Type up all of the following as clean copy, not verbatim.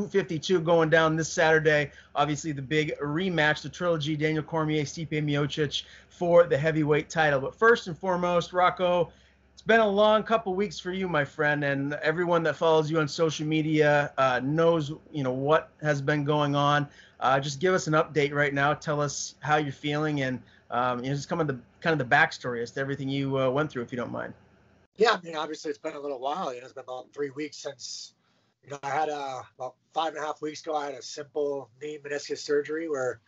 252 going down this Saturday. Obviously, the big rematch, the trilogy, Daniel Cormier, Stipe Miocic for the heavyweight title. But first and foremost, Rocco, it's been a long couple weeks for you, my friend, and everyone that follows you on social media knows, what has been going on. Just give us an update right now. Tell us how you're feeling, and just come on the kind of the backstory as to everything you went through, if you don't mind. Yeah, I mean, obviously it's been a little while. It's been about 3 weeks since, I had about 5.5 weeks ago, I had a simple knee meniscus surgery where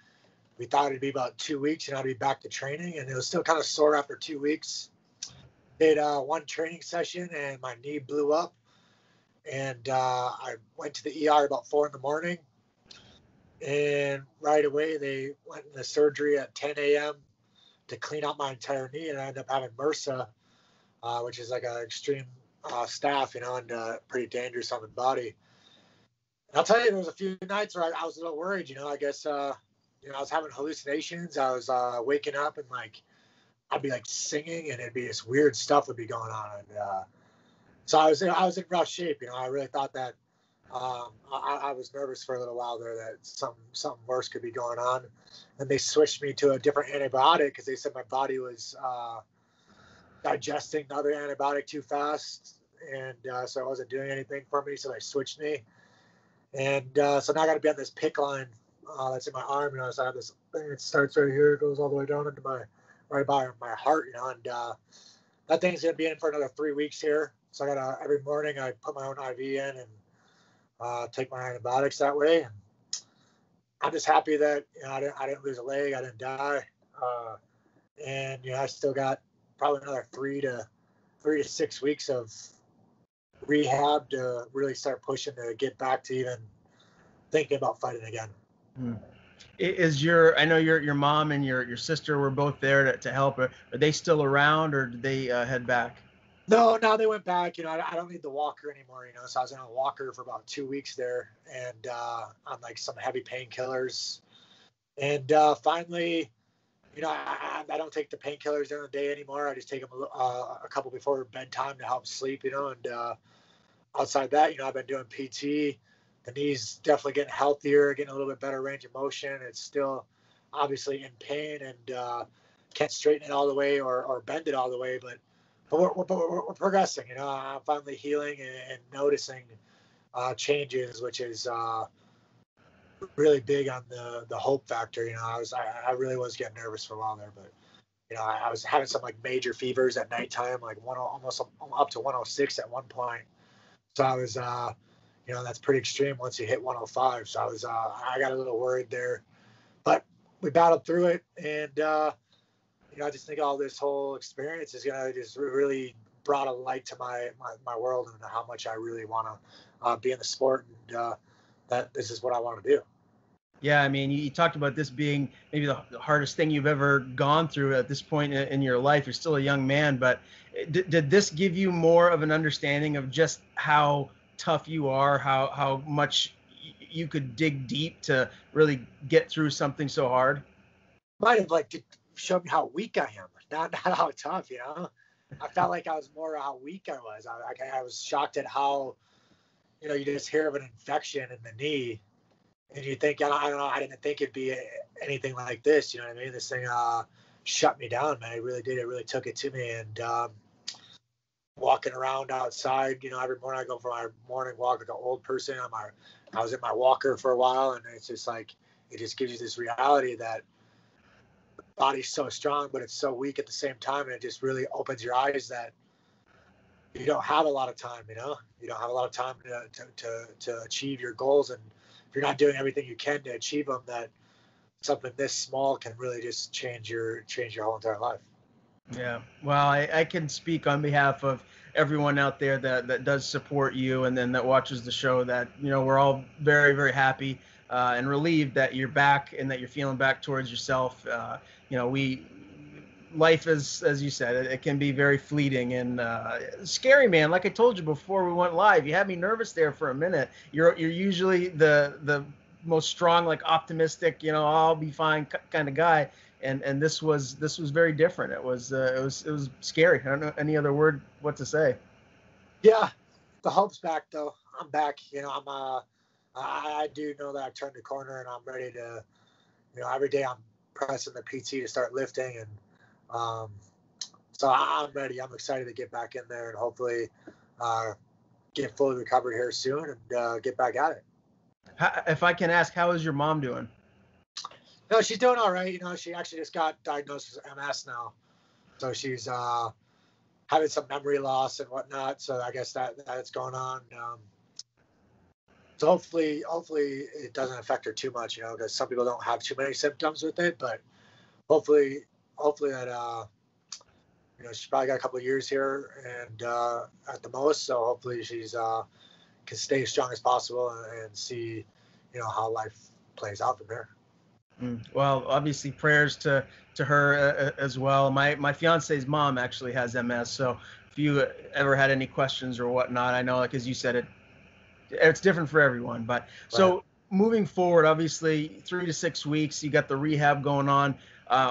we thought it'd be about 2 weeks and I'd be back to training. And it was still kind of sore after 2 weeks. Did one training session and my knee blew up. And I went to the ER about 4 a.m. And right away they went into surgery at 10 a.m. to clean out my entire knee. And I ended up having MRSA, which is like an extreme staph, and pretty dangerous on the body. And I'll tell you, there was a few nights where I was a little worried. I guess I was having hallucinations. I was waking up and I'd be singing, and it'd be this weird stuff would be going on. And so I was in rough shape. I really thought that I was nervous for a little while there that something worse could be going on. And they switched me to a different antibiotic because they said my body was digesting the other antibiotic too fast, and so it wasn't doing anything for me, so they switched me. And so now I got to be on this PICC line that's in my arm. So I have this thing that starts right here, it goes all the way down into right by my heart, and that thing's going to be in for another 3 weeks here. So I got every morning I put my own IV in and take my antibiotics that way. And I'm just happy that I didn't lose a leg, I didn't die, and I still got probably another 3 to 6 weeks of rehab to really start pushing to get back to even thinking about fighting again. I know your mom and your sister were both there to help. Are they still around, or did they head back? No, they went back. I don't need the walker anymore. So I was on a walker for about 2 weeks there, and on some heavy painkillers. And finally, I don't take the painkillers during the day anymore. I just take them a couple before bedtime to help sleep, and outside that, I've been doing PT. The knee's definitely getting healthier, getting a little bit better range of motion. It's still obviously in pain and can't straighten it all the way or bend it all the way, but we're progressing. I'm finally healing and noticing changes, which is really big on the hope factor. I really was getting nervous for a while there, but I was having some major fevers at nighttime, almost up to 106 at one point. So I was that's pretty extreme once you hit 105. So I got a little worried there, but we battled through it. And I just think all this whole experience is gonna just really brought a light to my world and how much I really want to be in the sport, and that this is what I want to do. Yeah, I mean, you talked about this being maybe the hardest thing you've ever gone through at this point in your life. You're still a young man, but did this give you more of an understanding of just how tough you are, how much you could dig deep to really get through something so hard? Might have to show me how weak I am, not how tough. I felt like I was more how weak I was. I was shocked at how, you just hear of an infection in the knee, and you think, I don't know, I didn't think it'd be anything like this. You know what I mean? This thing shut me down, man. It really did. It really took it to me. And walking around outside, every morning I go for my morning walk like an old person. I was in my walker for a while, and it's just it just gives you this reality that the body's so strong, but it's so weak at the same time. And it just really opens your eyes that you don't have a lot of time, you don't have a lot of time to achieve your goals. And if you're not doing everything you can to achieve them, that something this small can really just change your whole entire life. Yeah, well, I can speak on behalf of everyone out there that does support you and then that watches the show that, we're all very, very happy and relieved that you're back and that you're feeling back towards yourself. Life is, as you said, it can be very fleeting and scary, man. Like I told you before we went live, you had me nervous there for a minute. You're usually the most strong, optimistic, I'll be fine kind of guy. And this was very different. It was scary. I don't know any other word what to say. Yeah, the hope's back though. I'm back. I I do know that I've turned the corner and I'm ready to, every day I'm pressing the PT to start lifting. And so I'm ready. I'm excited to get back in there and hopefully get fully recovered here soon and get back at it. If I can ask, how is your mom doing? No, she's doing all right. She actually just got diagnosed with MS now. So she's having some memory loss and whatnot. So I guess that's going on. So hopefully it doesn't affect her too much, because some people don't have too many symptoms with it. But hopefully that, she's probably got a couple of years here and at the most. So hopefully she's can stay as strong as possible and see, how life plays out from there. Well, obviously prayers to her as well. My fiance's mom actually has MS, so if you ever had any questions or whatnot, I know, like as you said, it's different for everyone. But so moving forward, obviously 3 to 6 weeks, you got the rehab going on.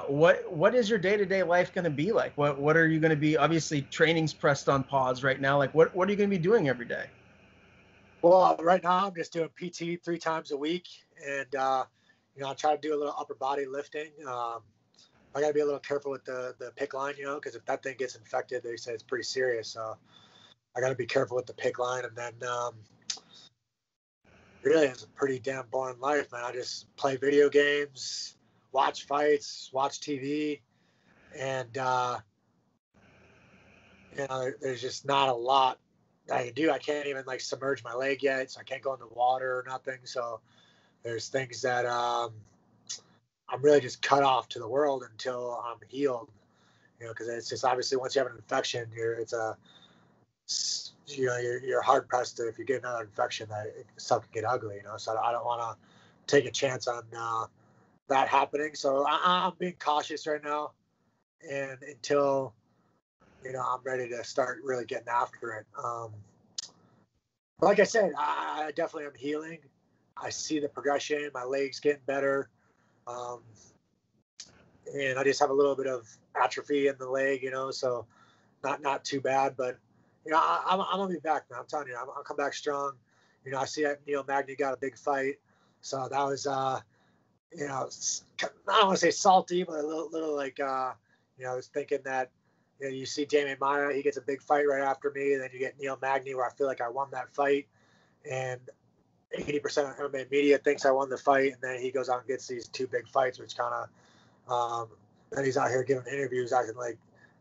What is your day-to-day life going to be like? What are you going to be? Obviously, training's pressed on pause right now. Like, what are you going to be doing every day? Well, right now I'm just doing PT 3 times a week, and I try to do a little upper body lifting. I got to be a little careful with the PICC line, because if that thing gets infected, they say it's pretty serious. So I got to be careful with the PICC line. And then really, it's a pretty damn boring life, man. I just play video games, watch fights, watch TV, and there's just not a lot I can do. I can't even submerge my leg yet, so I can't go in the water or nothing. So there's things that I'm really just cut off to the world until I'm healed, because it's just obviously once you have an infection, you're hard pressed to, if you get another infection, that stuff can get ugly, So I don't want to take a chance on that happening. So I'm being cautious right now, and until I'm ready to start really getting after it. Like I said, I definitely am healing. I see the progression. My leg's getting better. And I just have a little bit of atrophy in the leg, so not too bad. But, I'm going to be back, man. I'm telling you, I'll come back strong. I see that Neil Magny got a big fight. So that was, I don't want to say salty, but a little I was thinking that, you see Damian Maia, he gets a big fight right after me. And then you get Neil Magny, where I feel like I won that fight. And 80% of MMA media thinks I won the fight, and then he goes out and gets these 2 big fights, which kind of, then he's out here giving interviews, acting like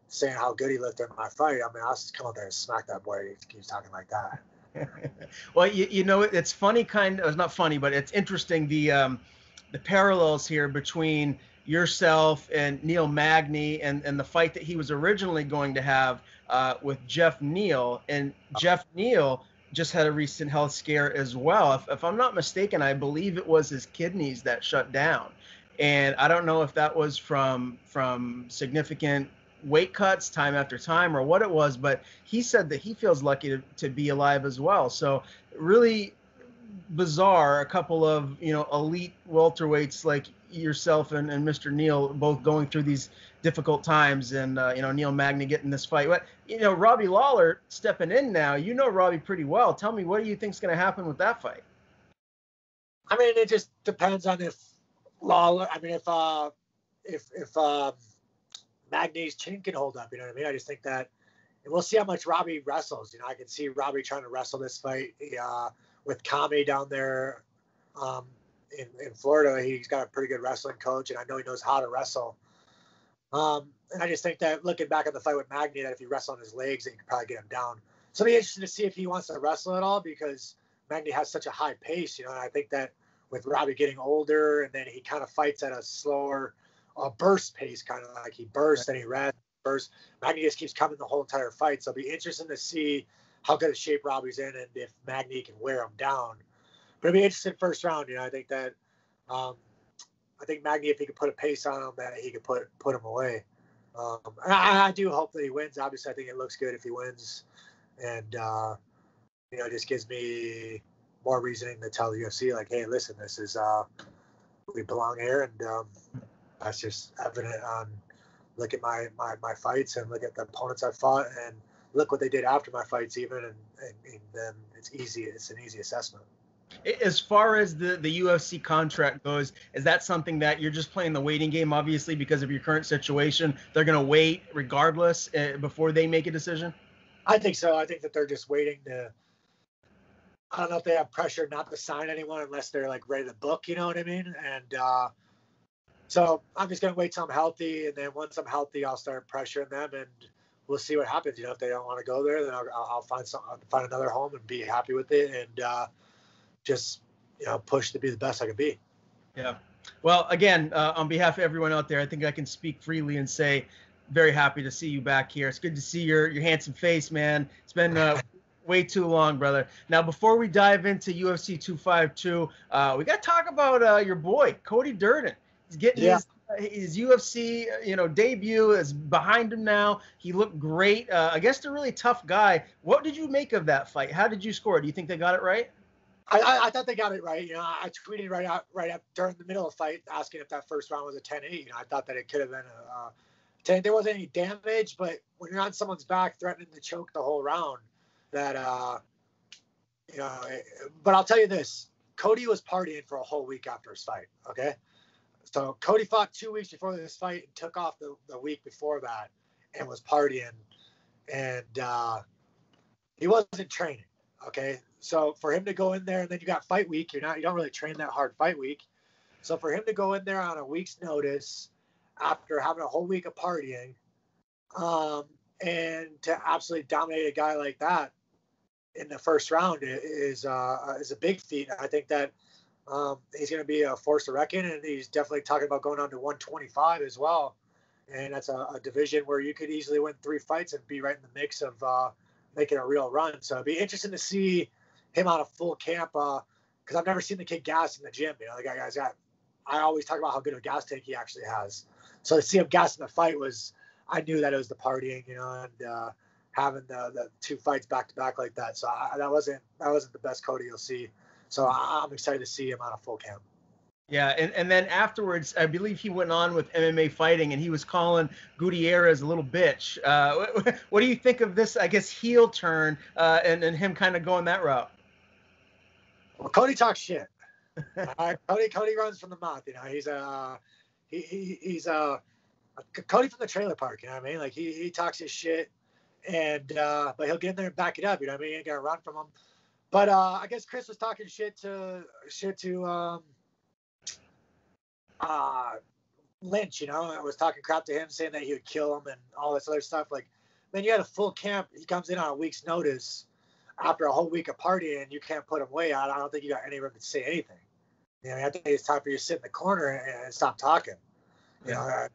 saying how good he looked in my fight. I mean, I'll just come out there and smack that boy. He keeps talking like that. Well, it's funny, it's not funny, but it's interesting, the parallels here between yourself and Neil Magny and the fight that he was originally going to have with Jeff Neal. And Jeff Neal just had a recent health scare as well. If I'm not mistaken, I believe it was his kidneys that shut down. And I don't know if that was from significant weight cuts time after time or what it was, but he said that he feels lucky to be alive as well. So really bizarre, a couple of, elite welterweights like yourself and Mr. Neal both going through these difficult times, and Neil Magny getting this fight. But Robbie Lawler stepping in now. Robbie pretty well. Tell me, what do you think's going to happen with that fight? I mean, it just depends on if Lawler. I mean, if Magny's chin can hold up, you know what I mean. I just think that, and we'll see how much Robbie wrestles. I can see Robbie trying to wrestle this fight with Kami down there in Florida. He's got a pretty good wrestling coach, and I know he knows how to wrestle. And I just think that looking back at the fight with Magny, that if you wrestle on his legs, that you could probably get him down. So it'll be interesting to see if he wants to wrestle at all, because Magny has such a high pace, and I think that with Robbie getting older, and then he kind of fights at a slower burst pace, kind of like he bursts and he bursts. Magny just keeps coming the whole entire fight. So it'll be interesting to see how good a shape Robbie's in and if Magny can wear him down. But it'll be interesting first round. I think that I think Magny, if he could put a pace on him, that he could put him away. I do hope that he wins. Obviously, I think it looks good if he wins, and it just gives me more reasoning to tell the UFC, like, hey, listen, this is we belong here, and that's just evident on look at my fights and look at the opponents I fought and look what they did after my fights, even, and then it's easy. It's an easy assessment. As far as the UFC contract goes, is that something that you're just playing the waiting game, obviously, because of your current situation? They're going to wait regardless before they make a decision? I think so. I think that they're just waiting to. I don't know if they have pressure not to sign anyone unless they're like ready to book. You know what I mean? And so I'm just gonna wait till I'm healthy, and then once I'm healthy, I'll start pressuring them, and we'll see what happens. You know, if they don't want to go there, then I'll find another home and be happy with it, and just push to be the best I can be. Yeah. Well, again, on behalf of everyone out there, I think I can speak freely and say, very happy to see you back here. It's good to see your handsome face, man. It's been way too long, brother. Now, before we dive into UFC 252, we got to talk about your boy, Cody Durden. He's getting his UFC, debut is behind him now. He looked great. Against a really tough guy. What did you make of that fight? How did you score? Do you think they got it right? I thought they got it right. I tweeted right up during the middle of the fight asking if that first round was a 10-8. I thought that it could have been a 10. There wasn't any damage, but when you're on someone's back threatening to choke the whole round, that but I'll tell you this: Cody was partying for a whole week after his fight. Okay, so Cody fought 2 weeks before this fight and took off the week before that and was partying, and he wasn't training. Okay, so for him to go in there and then you got fight week, you don't really train that hard fight week. So for him to go in there on a week's notice after having a whole week of partying, and to absolutely dominate a guy like that in the first round is a big feat. I think that he's going to be a force to reckon, and he's definitely talking about going on to 125 as well. And that's a division where you could easily win 3 fights and be right in the mix of making a real run. So it'd be interesting to see him on a full camp because I've never seen the kid gas in the gym. The guy's got. I always talk about how good of a gas tank he actually has. So to see him gas in the fight I knew that it was the partying, and having the 2 fights back to back like that. So that wasn't the best Cody you'll see. So I'm excited to see him on a full camp. Yeah, and then afterwards, I believe he went on with MMA fighting, and he was calling Gutierrez a little bitch. What do you think of this, I guess, heel turn and him kind of going that route? Well, Cody talks shit. Cody runs from the mouth. He's he's Cody from the trailer park. You know what I mean? Like he talks his shit, and but he'll get in there and back it up. You know what I mean? You ain't gonna run from him. But I guess Chris was talking shit to Lynch, I was talking crap to him, saying that he would kill him and all this other stuff. Like, man, you had a full camp. He comes in on a week's notice after a whole week of partying, and you can't put him way out. I don't think you got any room to say anything. I think it's time for you to sit in the corner and stop talking. And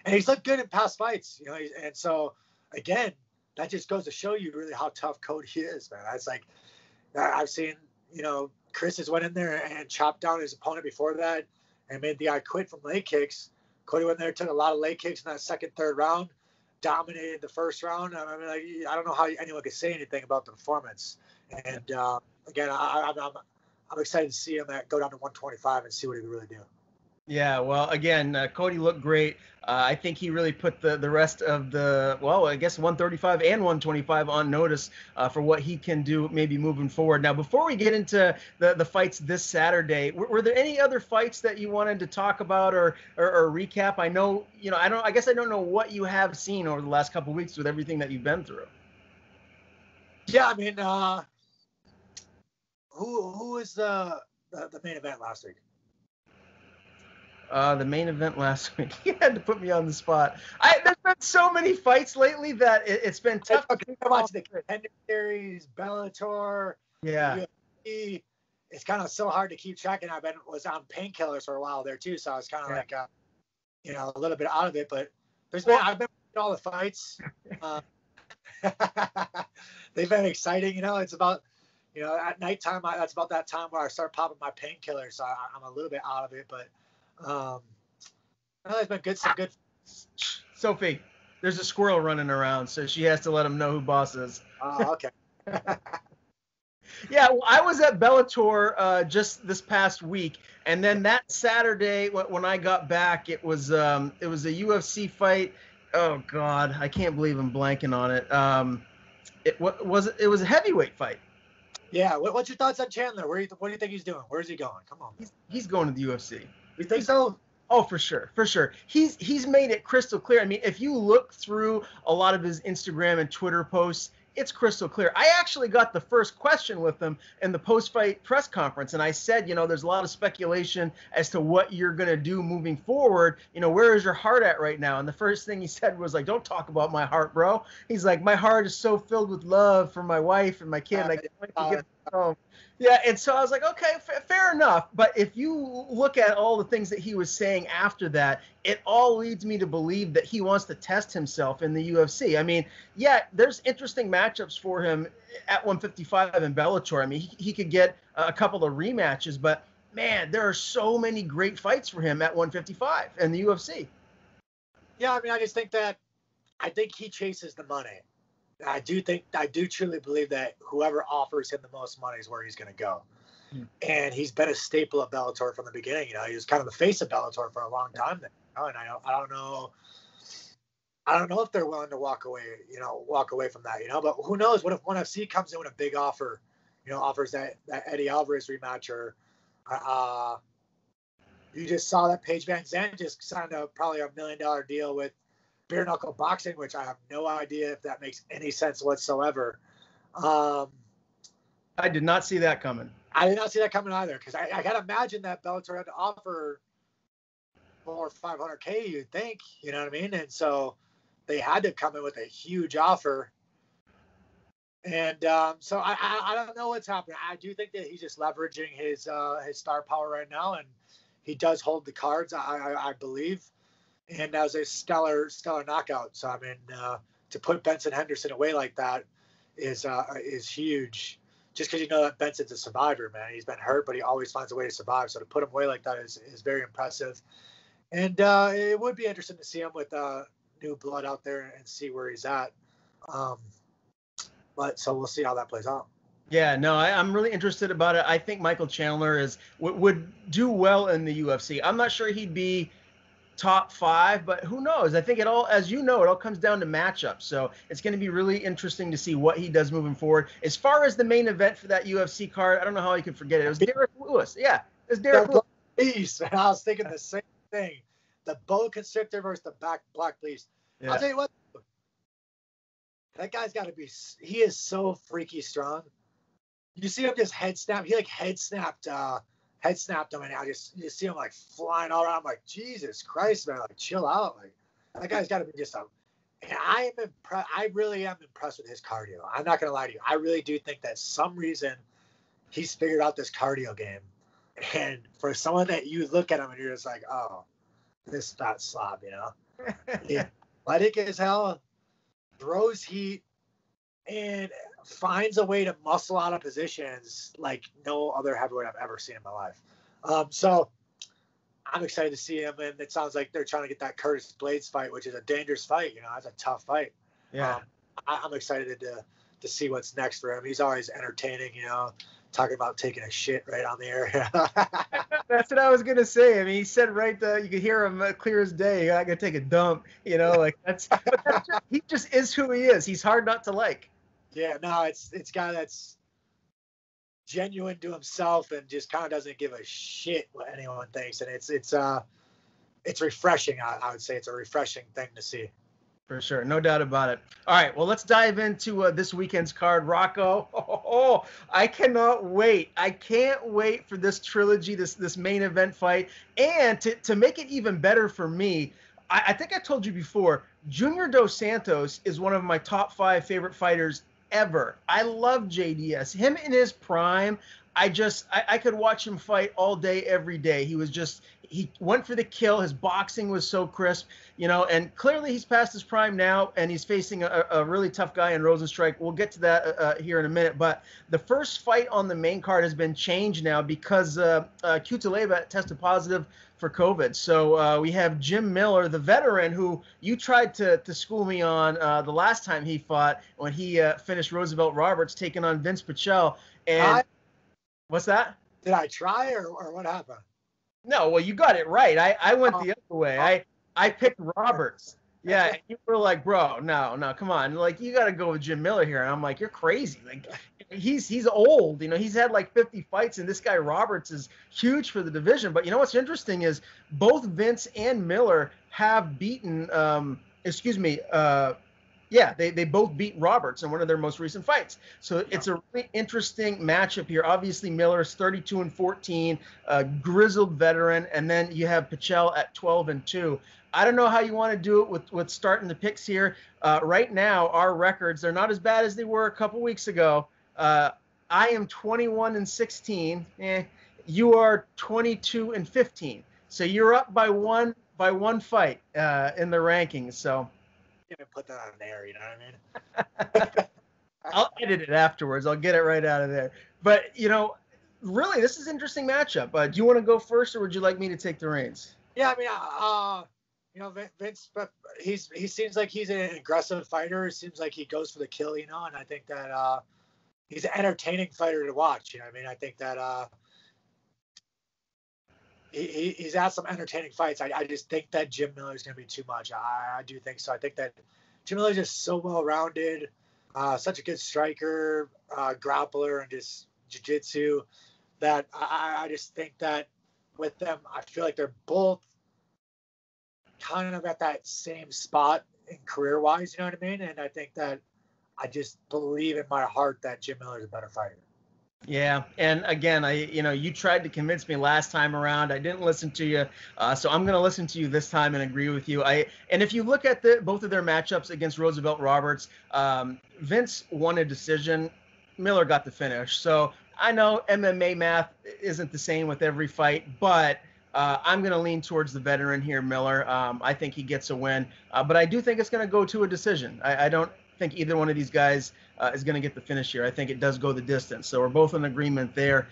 he's looked good in past fights. And so again, that just goes to show you really how tough Cody is, man. It's like I've seen, Chris has went in there and chopped down his opponent before that and made the guy quit from leg kicks. Cody went there, took a lot of leg kicks in that second, third round, dominated the first round. I mean, I don't know how anyone could say anything about the performance. And again, I'm excited to see him go down to 125 and see what he can really do. Yeah, well, again, Cody looked great. I think he really put the rest of I guess 135 and 125 on notice for what he can do maybe moving forward. Now, before we get into the fights this Saturday, were there any other fights that you wanted to talk about or recap? I know, I guess I don't know what you have seen over the last couple of weeks with everything that you've been through. Yeah, I mean, who was the main event last week? The main event last week. You had to put me on the spot. There's been so many fights lately that it's been tough. To watch the Contender Series, Bellator. Yeah. UFC. It's kind of so hard to keep track, and was on painkillers for a while there too, so I was kind of like, a little bit out of it. But I've been watching all the fights. They've been exciting. It's about. At nighttime, that's about that time where I start popping my painkillers, so I'm a little bit out of it, but. It's been some good. Sophie, there's a squirrel running around, so she has to let him know who boss is. Oh, okay. Yeah, well, I was at Bellator just this past week, and then that Saturday when I got back, it was a UFC fight. Oh God, I can't believe I'm blanking on it. It was a heavyweight fight. Yeah. What's your thoughts on Chandler? What do you think he's doing? Where's he going? Come on. He's going to the UFC. You think so? Oh, for sure, for sure. He's made it crystal clear. I mean, if you look through a lot of his Instagram and Twitter posts, it's crystal clear. I actually got the first question with him in the post-fight press conference, and I said, there's a lot of speculation as to what you're going to do moving forward. Where is your heart at right now? And the first thing he said was like, "Don't talk about my heart, bro." He's like, "My heart is so filled with love for my wife and my kid, and I can't wait to get home." Yeah, and so I was like, okay, fair enough. But if you look at all the things that he was saying after that, it all leads me to believe that he wants to test himself in the UFC. I mean, yeah, there's interesting matchups for him at 155 in Bellator. I mean, he could get a couple of rematches, but man, there are so many great fights for him at 155 in the UFC. Yeah, I mean, I think he chases the money. I do truly believe that whoever offers him the most money is where he's going to go. And he's been a staple of Bellator from the beginning. He was kind of the face of Bellator for a long time now. And I don't know if they're willing to walk away from that, but who knows? What if ONE FC comes in with a big offer, offers that Eddie Alvarez rematch, or you just saw that Paige Van Zandt just signed probably $1 million deal with bare knuckle boxing, which I have no idea if that makes any sense whatsoever. I did not see that coming. I did not see that coming either, because I gotta imagine that Bellator had to offer more $500K, you'd think, you know what I mean? And so they had to come in with a huge offer. And so I don't know what's happening. I do think that he's just leveraging his star power right now, and he does hold the cards, I believe. And that was a stellar knockout. So I mean, to put Benson Henderson away like that is huge. Just because that Benson's a survivor, man. He's been hurt, but he always finds a way to survive. So to put him away like that is very impressive. And it would be interesting to see him with new blood out there and see where he's at. But so we'll see how that plays out. Yeah, no, I'm really interested about it. I think Michael Chandler would do well in the UFC. I'm not sure he'd be top 5, but who knows? I think it all comes down to matchups. So it's going to be really interesting to see what he does moving forward. As far as the main event for that UFC card, I don't know how you could forget it. It was Derek Lewis. Yeah, it was Derek Lewis. Beast, man. I was thinking the same thing. The boa constrictor versus the Black Beast. Yeah. I'll tell you what, that guy's got to be. He is so freaky strong. You see him just head snap. He head snapped him, and you see him flying all around. I'm like, Jesus Christ, man! Chill out. That guy's got to be just a. And I am impressed. I really am impressed with his cardio. I'm not gonna lie to you. I really do think that some reason he's figured out this cardio game. And for someone that you look at him and you're just like, oh, this fat slob, yeah, athletic as hell, throws heat, and finds a way to muscle out of positions like no other heavyweight I've ever seen in my life. So I'm excited to see him, and it sounds like they're trying to get that Curtis Blades fight, which is a dangerous fight. That's a tough fight. Yeah. I'm excited to see what's next for him. He's always entertaining, talking about taking a shit right on the air. That's what I was gonna say. I mean, he said right you could hear him clear as day. I gotta take a dump. That's he just is who he is. He's hard not to like. Yeah, no, it's a guy that's genuine to himself and just kind of doesn't give a shit what anyone thinks, and it's refreshing. I would say it's a refreshing thing to see. For sure, no doubt about it. All right, well, let's dive into this weekend's card, Rocco. Oh, I cannot wait. I can't wait for this trilogy, this main event fight, and to make it even better for me. I think I told you before, Junior Dos Santos is one of my top 5 favorite fighters ever. I love JDS. Him in his prime, I could watch him fight all day, every day. He went for the kill. His boxing was so crisp, and clearly he's past his prime now, and he's facing a really tough guy in Rosenstrike. We'll get to that here in a minute. But the first fight on the main card has been changed now because Cutelaba tested positive for COVID. So we have Jim Miller, the veteran, who you tried to school me on the last time he fought when he finished Roosevelt Roberts, taking on Vince Pichel. And what's that? Did I try or what happened? No, well, you got it right. I went the other way. I picked Roberts. Yeah, you were like, bro, no, come on. Like, you got to go with Jim Miller here. And I'm like, you're crazy. Like, he's old. You know, he's had like 50 fights, and this guy Roberts is huge for the division. But you know what's interesting is both Vince and Miller have beaten, yeah, they both beat Roberts in one of their most recent fights. So it's a really interesting matchup here. Obviously, Miller is 32-14, grizzled veteran, and then you have Pichel at 12-2. I don't know how you want to do it with starting the picks here. Right now, our records are not as bad as they were a couple weeks ago. I am 21-16. You are 22-15. So you're up by one fight in the rankings. So. Even put that on there, you know what I mean? I'll edit it afterwards. I'll get it right out of there. But, you know, really, this is an interesting matchup. Do you want to go first, or would you like me to take the reins? Yeah, I mean, you know, Vince, he seems like he's an aggressive fighter. It seems like he goes for the kill, you know, and I think that he's an entertaining fighter to watch. You know what I mean? I think that he's had some entertaining fights. I just think that Jim Miller is going to be too much. I do think so. I think that Jim Miller is just so well-rounded, such a good striker, grappler, and just jiu-jitsu that I just think that with them, I feel like they're both kind of at that same spot in career-wise, you know what I mean? And I think that I just believe in my heart that Jim Miller is a better fighter. Yeah, and again, you tried to convince me last time around. I didn't listen to you, so I'm going to listen to you this time and agree with you. And if you look at both of their matchups against Roosevelt Roberts, Vince won a decision. Miller got the finish. So I know MMA math isn't the same with every fight, but I'm going to lean towards the veteran here, Miller. I think he gets a win, but I do think it's going to go to a decision. I don't think either one of these guys is going to get the finish here. I think it does go the distance. So we're both in agreement there.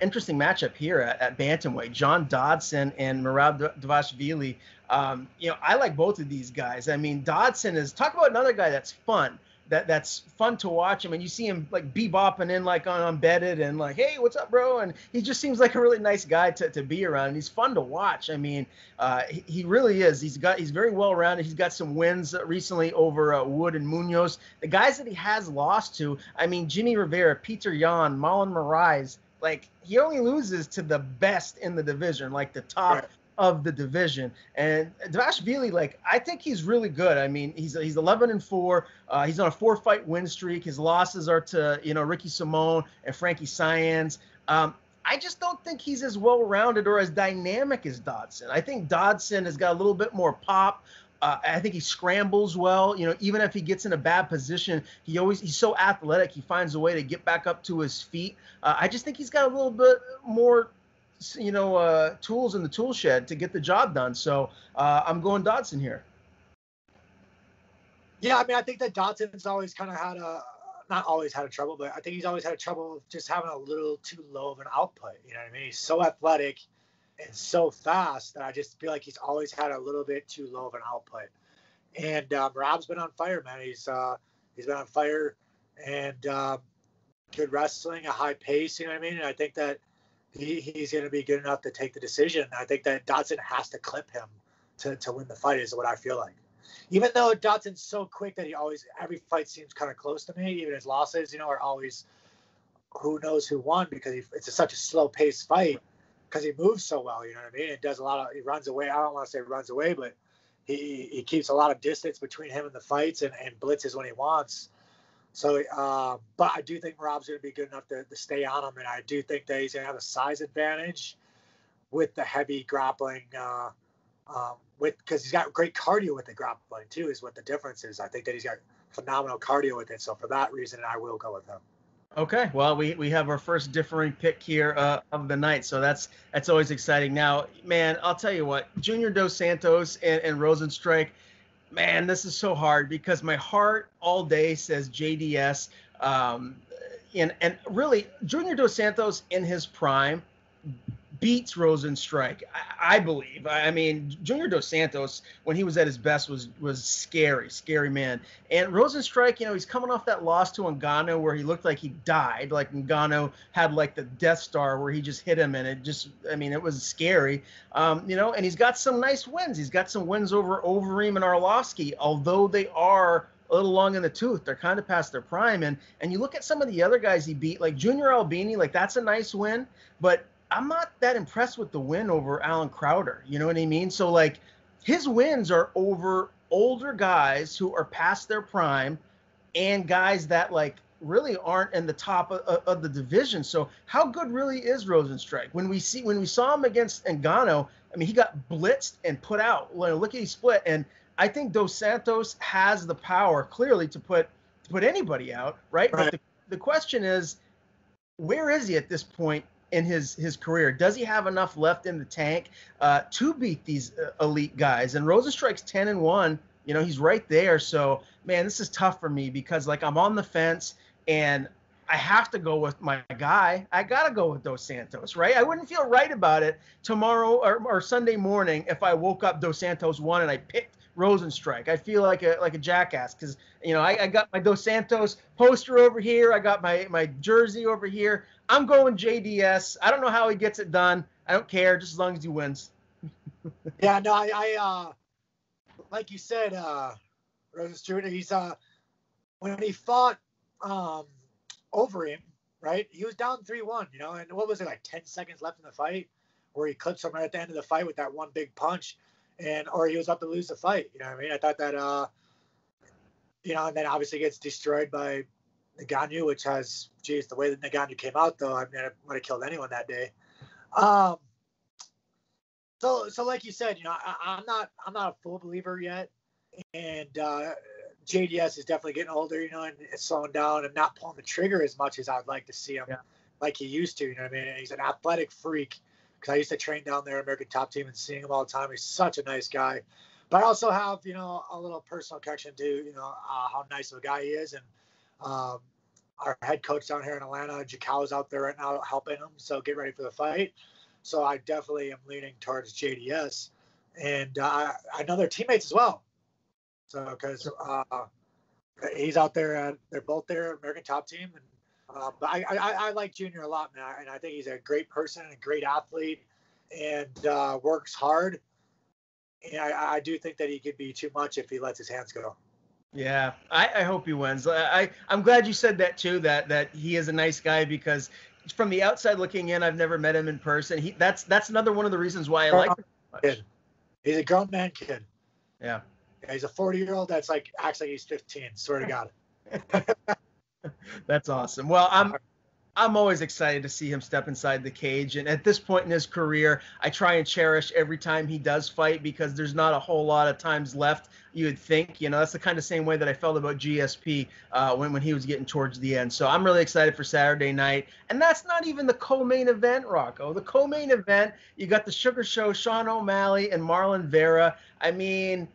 Interesting matchup here at bantamweight. John Dodson and Merab Dvashvili. I like both of these guys. I mean, Dodson is, talk about another guy that's fun. That's fun to watch. I mean, you see him like bebopping in like on Unbedded and like, hey, what's up, bro? And he just seems like a really nice guy to be around. And he's fun to watch. I mean, he really is. He's very well rounded. He's got some wins recently over Wood and Munoz. The guys that he has lost to, I mean, Jimmy Rivera, Peter Yan, Marlon Moraes, like he only loses to the best in the division, like the top of the division. And Dvashvili, like, I think he's really good. I mean, he's 11-4. He's on a 4-fight win streak. His losses are to, Ricky Simone and Frankie Saenz. I just don't think he's as well-rounded or as dynamic as Dodson. I think Dodson has got a little bit more pop. I think he scrambles well. Even if he gets in a bad position, he's so athletic. He finds a way to get back up to his feet. I just think he's got a little bit more tools in the tool shed to get the job done. So I'm going Dodson here. Yeah, I mean, I think that Dodson's always kind of not always had a trouble, but I think he's always had a trouble with just having a little too low of an output. You know what I mean? He's so athletic and so fast that I just feel like he's always had a little bit too low of an output. And Rob's been on fire, man. He's been on fire and good wrestling, a high pace. You know what I mean? And I think that he's going to be good enough to take the decision. I think that Dodson has to clip him to win the fight is what I feel like. Even though Dodson's so quick that every fight seems kind of close to me, even his losses, are always who knows who won because it's such a slow paced fight because he moves so well, you know what I mean? It does he runs away. I don't want to say runs away, but he keeps a lot of distance between him and the fights and blitzes when he wants. So, but I do think Rob's going to be good enough to stay on him, and I do think that he's going to have a size advantage with the heavy grappling, because he's got great cardio with the grappling too. Is what the difference is. I think that he's got phenomenal cardio with it. So for that reason, I will go with him. Okay, well, we have our first differing pick here of the night, so that's always exciting. Now, man, I'll tell you what, Junior Dos Santos and Rosenstrike. Man, this is so hard because my heart all day says JDS. And really, Junior Dos Santos in his prime beats Rosenstrike, I believe. I mean, Junior Dos Santos, when he was at his best, was scary man. And Rosenstrike, he's coming off that loss to Ngannou where he looked like he died. Like Ngannou had like the Death Star where he just hit him, and it was scary. And he's got some nice wins. He's got some wins over Overeem and Arlovsky, although they are a little long in the tooth. They're kind of past their prime. And you look at some of the other guys he beat, like Junior Albini, like that's a nice win, but I'm not that impressed with the win over Alan Crowder. You know what I mean? So, like, his wins are over older guys who are past their prime and guys that, like, really aren't in the top of the division. So how good really is Rosenstrike? When we saw him against Ngannou, I mean, he got blitzed and put out. Look at he split. And I think Dos Santos has the power, clearly, to put anybody out, right? But the question is, where is he at this point in his career? Does he have enough left in the tank to beat these elite guys? And Rosenstrike's 10-1. He's right there. So, man, this is tough for me because, like, I'm on the fence and I have to go with my guy. I got to go with Dos Santos, right? I wouldn't feel right about it tomorrow or Sunday morning if I woke up Dos Santos won and I picked Rosenstrike. I feel like a jackass because, I got my Dos Santos poster over here. I got my jersey over here. I'm going JDS. I don't know how he gets it done. I don't care, just as long as he wins. Yeah, no, I like you said, Rosenstruder, he's when he fought over him, right? He was down 3-1, and what was it, like 10 seconds left in the fight, where he clipped someone at the end of the fight with that one big punch, or he was up to lose the fight. You know what I mean? I thought that, and then obviously gets destroyed by Ngannou, which has, the way that Ngannou came out, though, I mean, I would have killed anyone that day. So like you said, I'm not a full believer yet, and JDS is definitely getting older, and slowing down and not pulling the trigger as much as I'd like to see him, like he used to. You know what I mean? And he's an athletic freak because I used to train down there, American Top Team, and seeing him all the time. He's such a nice guy, but I also have a little personal connection to how nice of a guy he is, and our head coach down here in Atlanta, Jakau, is out there right now helping him. So get ready for the fight. So I definitely am leaning towards JDS, and I know their teammates as well. So because he's out there, they're both there, American Top Team, and but I like Junior a lot, man, and I think he's a great person and a great athlete, and works hard. And I do think that he could be too much if he lets his hands go. Yeah, I hope he wins. I'm glad you said that too, that he is a nice guy, because from the outside looking in, I've never met him in person. That's another one of the reasons why I like him so much. He's a grown man kid. Yeah. He's a 40-year-old that's like acts like he's 15. Swear to God. That's awesome. Well, I'm always excited to see him step inside the cage. And at this point in his career, I try and cherish every time he does fight, because there's not a whole lot of times left, you would think. That's the kind of same way that I felt about GSP when he was getting towards the end. So I'm really excited for Saturday night. And that's not even the co-main event, Rocco. The co-main event, you got the Sugar Show, Sean O'Malley and Marlon Vera. I mean,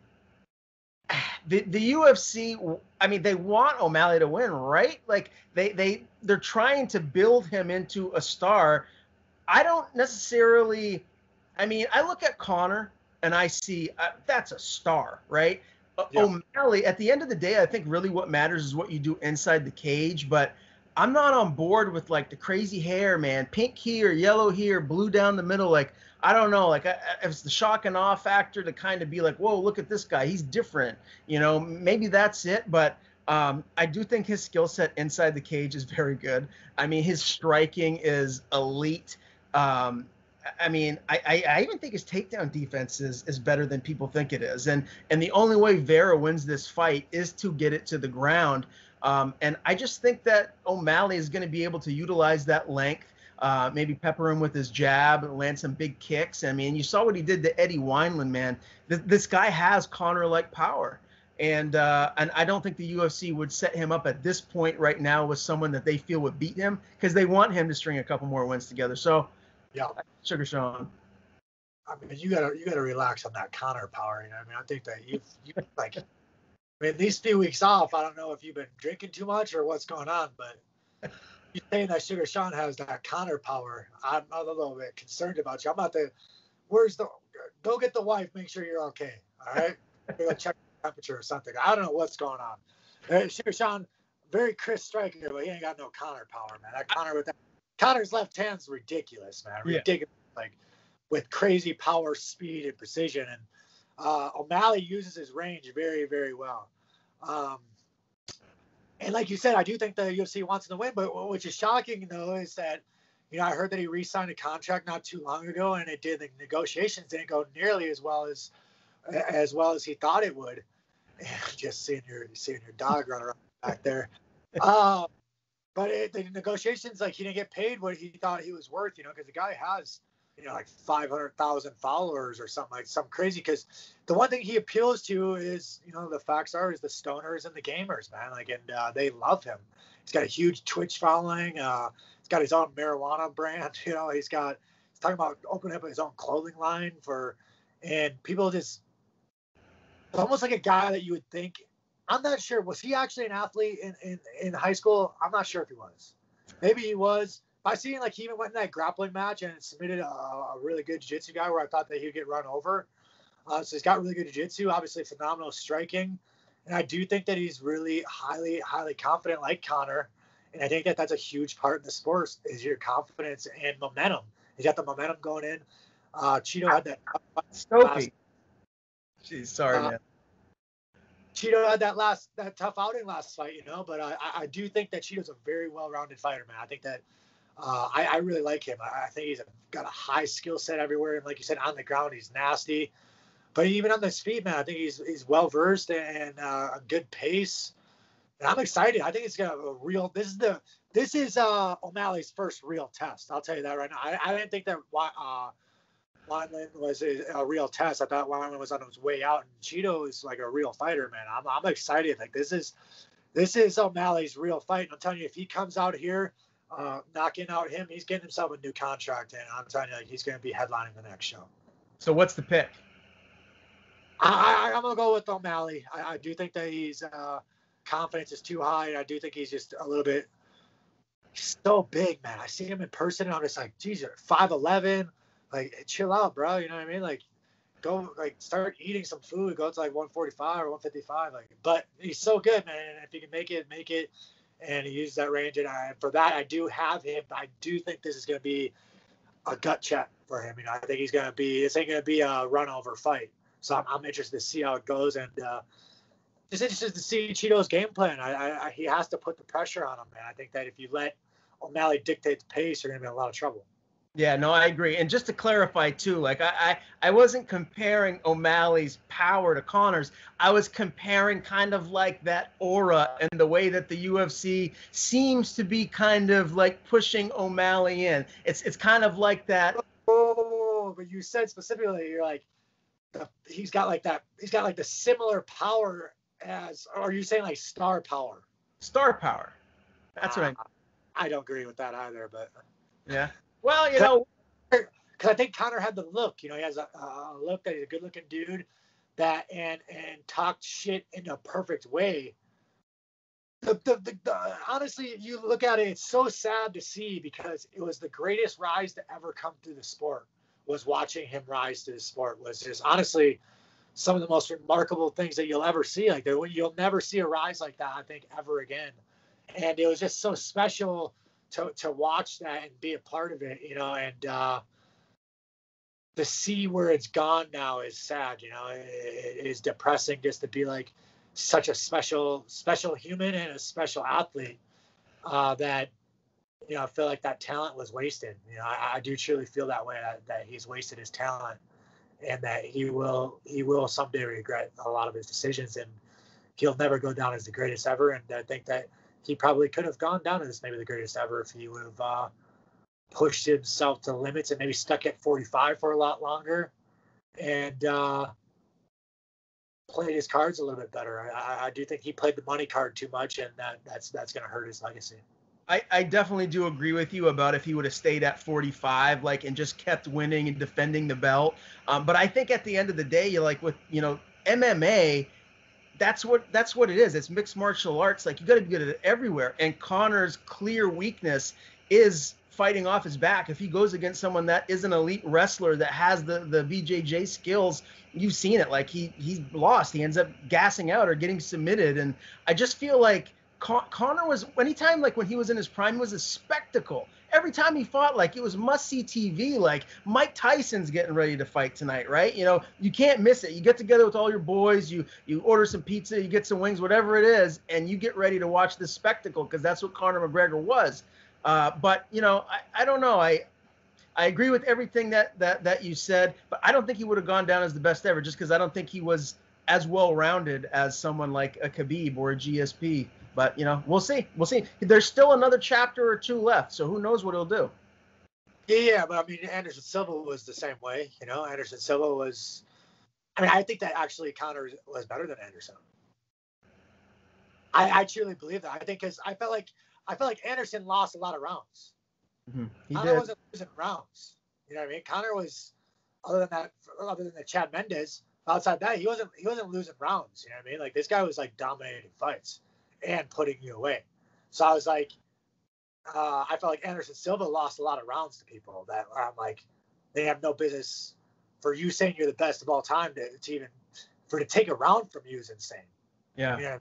the UFC, I mean, they want O'Malley to win, right? Like they're trying to build him into a star. I don't necessarily, I mean, I look at Conor and I see that's a star, right? Yeah. O'Malley, at the end of the day, I think really what matters is what you do inside the cage. But I'm not on board with like the crazy hair, man. Pink here, yellow here, blue down the middle. Like, I don't know. Like, it's the shock and awe factor to kind of be like, whoa, look at this guy. He's different. Maybe that's it. But I do think his skill set inside the cage is very good. I mean, his striking is elite. I mean, I even think his takedown defense is better than people think it is. And the only way Vera wins this fight is to get it to the ground. And I just think that O'Malley is going to be able to utilize that length, maybe pepper him with his jab and land some big kicks. I mean, you saw what he did to Eddie Wineland, man. This guy has Conor-like power. And I don't think the UFC would set him up at this point right now with someone that they feel would beat him, because they want him to string a couple more wins together. So, yeah, Sugar Sean. I mean, you gotta relax on that Conor power. I mean, I think that you like. I mean, these few weeks off, I don't know if you've been drinking too much or what's going on, but you saying that Sugar Sean has that counter power, I'm a little bit concerned about you. I'm about to, go get the wife, make sure you're okay. All right. Go check the temperature or something. I don't know what's going on. Sugar Sean, very crisp striker, but he ain't got no counter power, man. That counter with that, counter's left hand's ridiculous, man. Ridiculous. Yeah. Like with crazy power, speed, and precision. And O'Malley uses his range very, very well. And like you said, I do think the UFC wants him to win, but which is shocking, though, is that, I heard that he re-signed a contract not too long ago, and the negotiations didn't go nearly as well as he thought it would. And just seeing your dog run around back there. But the negotiations, like, he didn't get paid what he thought he was worth, because the guy has, like 500,000 followers or something, like some crazy. Because the one thing he appeals to is, the facts are, is the stoners and the gamers, man. Like, and they love him. He's got a huge Twitch following. He's got his own marijuana brand. He's talking about opening up his own clothing line and people just, it's almost like a guy that you would think. I'm not sure. Was he actually an athlete in high school? I'm not sure if he was. Maybe he was. I seen, like, he even went in that grappling match and submitted a really good jiu-jitsu guy where I thought that he would get run over. So he's got really good jiu-jitsu, obviously phenomenal striking. And I do think that he's really highly, highly confident, like Conor. And I think that that's a huge part in the sport is your confidence and momentum. He's got the momentum going in. Cheeto had that. Stokey. Jeez, sorry, man. Cheeto had that tough outing last fight, but I do think that Cheeto's a very well-rounded fighter, man. I think that I really like him. I think he's got a high skill set everywhere. And like you said, on the ground, he's nasty. But even on his feet, man, I think he's well-versed and a good pace. And I'm excited. I think it's got a real – this is O'Malley's first real test. I'll tell you that right now. I didn't think that Wineland was a real test. I thought Wineland was on his way out. And Cheeto is like a real fighter, man. I'm excited. Like, this is O'Malley's real fight. And I'm telling you, if he comes out here – knocking out him, he's getting himself a new contract, and I'm telling you, like, he's going to be headlining the next show. So what's the pick? I'm going to go with O'Malley. I do think that he's confidence is too high, and I do think he's just a little bit so big, man. I see him in person, and I'm just like, geez, you're 5'11", like, chill out, bro. You know what I mean? Like, go, like, start eating some food, go to like 145 or 155, like. But he's so good, man. And if he can make it. And he used that range, and for that, I do have him. I do think this is going to be a gut check for him. I think this ain't going to be a run-over fight. So I'm interested to see how it goes, and just interested to see Cheeto's game plan. He has to put the pressure on him, man. I think that if you let O'Malley dictate the pace, you're going to be in a lot of trouble. Yeah, no, I agree. And just to clarify, too, like, I wasn't comparing O'Malley's power to Conor's. I was comparing kind of like that aura and the way that the UFC seems to be kind of like pushing O'Malley in. It's kind of like that. Oh, but you said specifically, you're like, he's got like the similar power as, or are you saying like star power? Star power. That's what I don't agree with that either, but. Yeah. Well, because I think Conor had the look. He has a look that he's a good-looking dude that and talked shit in a perfect way. Honestly, you look at it, it's so sad to see because it was the greatest rise to ever come through the sport. Was watching him rise to the sport was just honestly some of the most remarkable things that you'll ever see. Like you'll never see a rise like that, I think, ever again. And it was just so special to watch that and be a part of it, and to see where it's gone now is sad. It is depressing just to be like such a special human and a special athlete that, I feel like that talent was wasted. I do truly feel that way, that he's wasted his talent and that he will someday regret a lot of his decisions, and he'll never go down as the greatest ever. And I think that he probably could have gone down as maybe the greatest ever if he would have pushed himself to limits and maybe stuck at 45 for a lot longer and played his cards a little bit better. I do think he played the money card too much, and that's going to hurt his legacy. I definitely do agree with you about if he would have stayed at 45, like, and just kept winning and defending the belt. But I think at the end of the day, you're like with, MMA, that's what it is. It's mixed martial arts. Like, you got to be good at it everywhere. And Conor's clear weakness is fighting off his back. If he goes against someone that is an elite wrestler that has the BJJ skills, you've seen it. Like, he's lost. He ends up gassing out or getting submitted. And I just feel like Conor was, anytime, like when he was in his prime, it was a spectacle. Every time he fought, like, it was must-see TV. Like, Mike Tyson's getting ready to fight tonight, right? You know, you can't miss it. You get together with all your boys, you order some pizza, you get some wings, whatever it is, and you get ready to watch this spectacle, because that's what Conor McGregor was. But, you know, I don't know. I agree with everything that you said, but I don't think he would have gone down as the best ever, just because I don't think he was as well-rounded as someone like a Khabib or a GSP. But, you know, we'll see. We'll see. There's still another chapter or two left, so who knows what he'll do. Yeah, but I mean, Anderson Silva was the same way. You know, Anderson Silva was. I mean, I think that actually Conor was better than Anderson. I truly believe that. I think because I felt like Anderson lost a lot of rounds. Mm-hmm. Conor wasn't losing rounds. You know what I mean? Conor was, other than the Chad Mendes, outside that, he wasn't losing rounds. You know what I mean? Like, this guy was like dominating fights and putting you away. So I was like, I felt like Anderson Silva lost a lot of rounds to people that I'm like, they have no business. For you saying you're the best of all time to take a round from you is insane. Yeah. You know?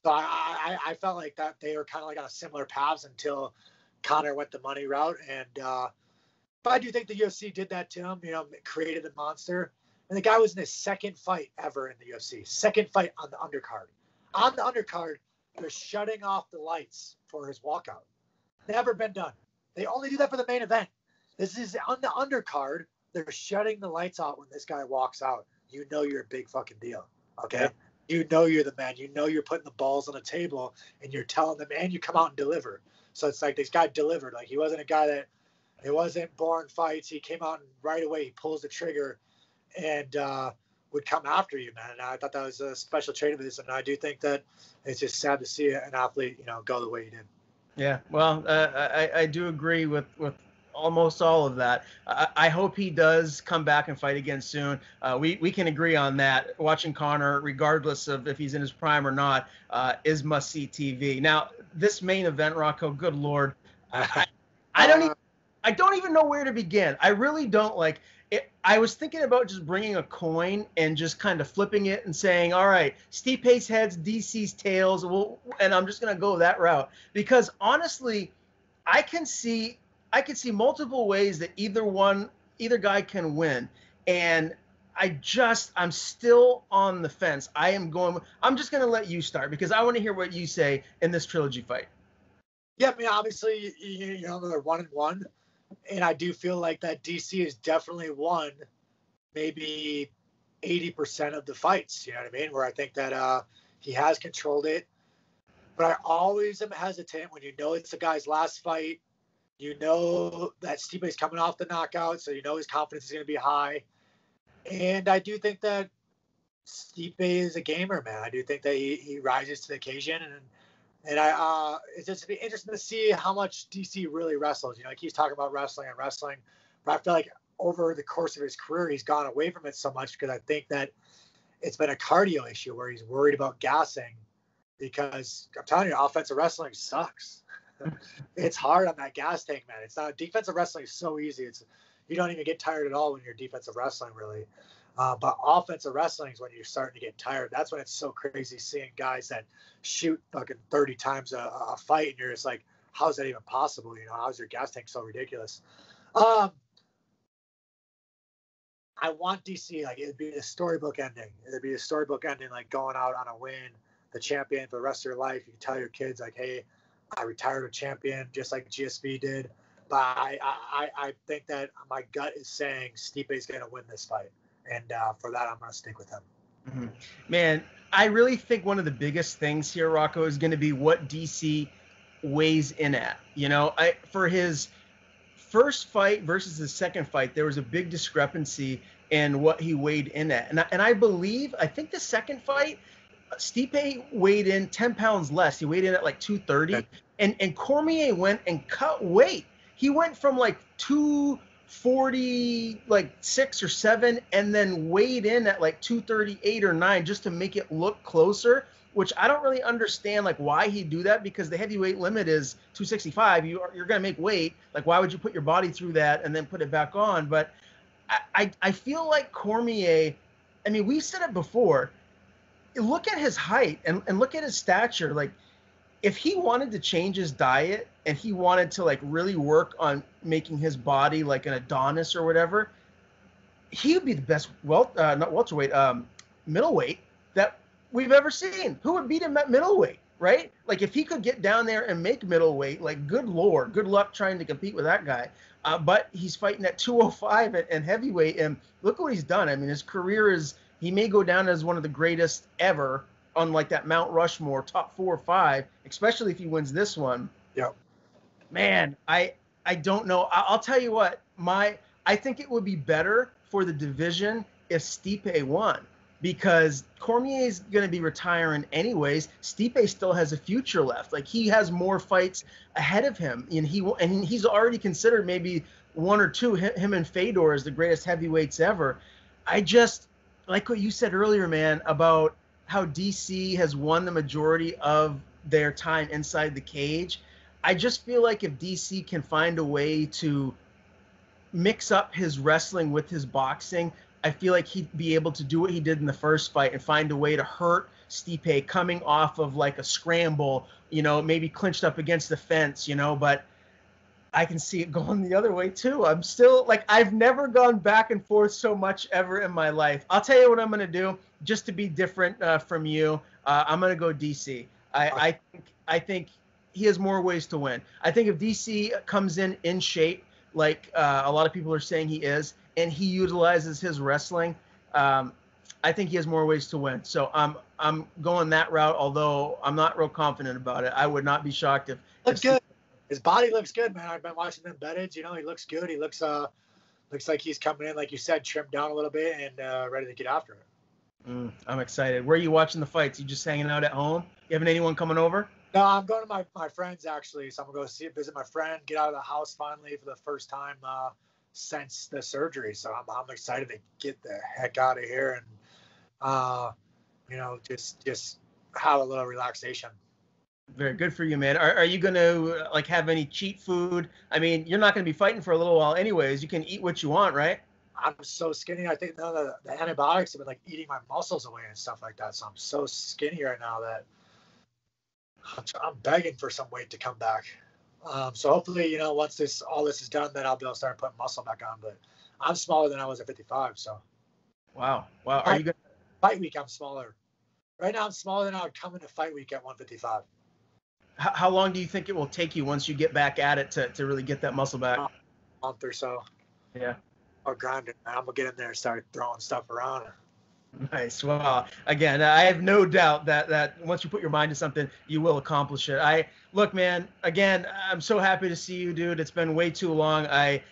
So I felt like that they were kind of like on similar paths until Conor went the money route. And but I do think the UFC did that to him. You know, created the monster. And the guy was in his second fight ever in the UFC. Second fight on the undercard. On the undercard, they're shutting off the lights for his walkout. Never been done. They only do that for the main event. This is on the undercard. They're shutting the lights out when this guy walks out. You know you're a big fucking deal. Okay? Yeah. You know you're the man. You know you're putting the balls on the table, and you're telling them, and you come out and deliver. So it's like this guy delivered. Like, he wasn't a guy that, it wasn't boring fights. He came out and right away he pulls the trigger and would come after you, man. And I thought that was a special trait of his. And I do think that it's just sad to see an athlete, you know, go the way he did. Yeah, well, I do agree with almost all of that. I hope he does come back and fight again soon. We can agree on that. Watching Conor, regardless of if he's in his prime or not, is must-see TV. Now, this main event, Rocco, good Lord, I don't even know where to begin. I really don't. Like, I was thinking about just bringing a coin and just kind of flipping it and saying, all right, Stipe's heads, DC's tails, and I'm just going to go that route. Because honestly, I can see multiple ways that either guy can win. And I'm still on the fence. I'm just going to let you start, because I want to hear what you say in this trilogy fight. Yeah, I mean, obviously, you know, they're 1-1. And I do feel like that DC has definitely won maybe 80% of the fights, you know what I mean? Where I think that he has controlled it. But I always am hesitant when you know it's the guy's last fight. You know that Stipe's coming off the knockout, so you know his confidence is going to be high. And I do think that Stipe is a gamer, man. I do think that he rises to the occasion. And it's just be interesting to see how much DC really wrestles. You know, like, he's talking about wrestling, but I feel like over the course of his career, he's gone away from it so much because I think that it's been a cardio issue where he's worried about gassing, because I'm telling you, offensive wrestling sucks. It's hard on that gas tank, man. It's not. Defensive wrestling is so easy. You don't even get tired at all when you're defensive wrestling, really. But offensive wrestling is when you're starting to get tired. That's when it's so crazy seeing guys that shoot fucking 30 times a fight, and you're just like, how is that even possible? You know, how's your gas tank so ridiculous? I want DC, like, it'd be a storybook ending. It'd be a storybook ending, like going out on a win, the champion for the rest of your life. You can tell your kids, like, hey, I retired a champion, just like GSP did. But I think that my gut is saying Stipe's going to win this fight. And for that, I'm going to stick with him. Mm-hmm. Man, I really think one of the biggest things here, Rocco, is going to be what DC weighs in at. You know, for his first fight versus his second fight, there was a big discrepancy in what he weighed in at. And I think the second fight, Stipe weighed in 10 pounds less. He weighed in at like 230. And Cormier went and cut weight. He went from like 6 or 7 and then weighed in at like 238 or 9 just to make it look closer, which I don't really understand like why he'd do that, because the heavyweight limit is 265. You're going to make weight. Like, why would you put your body through that and then put it back on? But I feel like Cormier, I mean, we've said it before, look at his height and look at his stature. Like, if he wanted to change his diet and he wanted to like really work on making his body like an Adonis or whatever, he would be the best not welterweight, middleweight that we've ever seen. Who would beat him at middleweight, right? Like, if he could get down there and make middleweight, like, good Lord, good luck trying to compete with that guy. But he's fighting at 205 and heavyweight, and look what he's done. I mean, his career he may go down as one of the greatest ever on like that Mount Rushmore, top 4 or 5, especially if he wins this one. Yep. Man, I don't know. I'll tell you what, I think it would be better for the division if Stipe won, because Cormier's going to be retiring anyways. Stipe still has a future left. Like, he has more fights ahead of him, and he's already considered maybe 1 or 2, him and Fedor, as the greatest heavyweights ever. I just like what you said earlier, man, about how DC has won the majority of their time inside the cage. I just feel like if DC can find a way to mix up his wrestling with his boxing, I feel like he'd be able to do what he did in the first fight and find a way to hurt Stipe coming off of like a scramble, maybe clinched up against the fence, but I can see it going the other way too. I'm still like, I've never gone back and forth so much ever in my life. I'll tell you what I'm going to do just to be different from you. I'm going to go DC. I think he has more ways to win. I think if DC comes in shape, like a lot of people are saying he is, and he utilizes his wrestling, I think he has more ways to win. So I'm going that route, although I'm not real confident about it. I would not be shocked if looks good. His body looks good, man. I've been watching them bedded. He looks good. He looks like he's coming in, like you said, trimmed down a little bit and ready to get after it. I'm excited. Where are you watching the fights? You just hanging out at home? You having anyone coming over? No, I'm going to my friends, actually. So I'm going to go visit my friend, get out of the house finally for the first time since the surgery. So I'm excited to get the heck out of here and, just have a little relaxation. Very good for you, man. Are you going to like have any cheat food? I mean, you're not going to be fighting for a little while anyways. You can eat what you want, right? I'm so skinny. I think none of the antibiotics have been like eating my muscles away and stuff like that. So I'm so skinny right now that I'm begging for some weight to come back. So hopefully, once all this is done, then I'll be able to start putting muscle back on. But I'm smaller than I was at 55. So. Wow. Are you going to fight week? I'm smaller. Right now, I'm smaller than I would come into fight week at 155. How long do you think it will take you once you get back at it to really get that muscle back? A month or so. Yeah. I'll grind it. I'm going to get in there and start throwing stuff around. Nice. Well, again, I have no doubt that once you put your mind to something, you will accomplish it. Look, man, again, I'm so happy to see you, dude. It's been way too long. I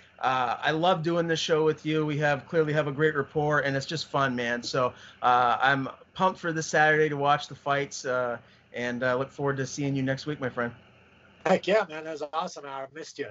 love doing this show with you. We clearly have a great rapport, and it's just fun, man. So I'm pumped for this Saturday to watch the fights, and look forward to seeing you next week, my friend. Heck yeah, man. That was awesome. I missed you.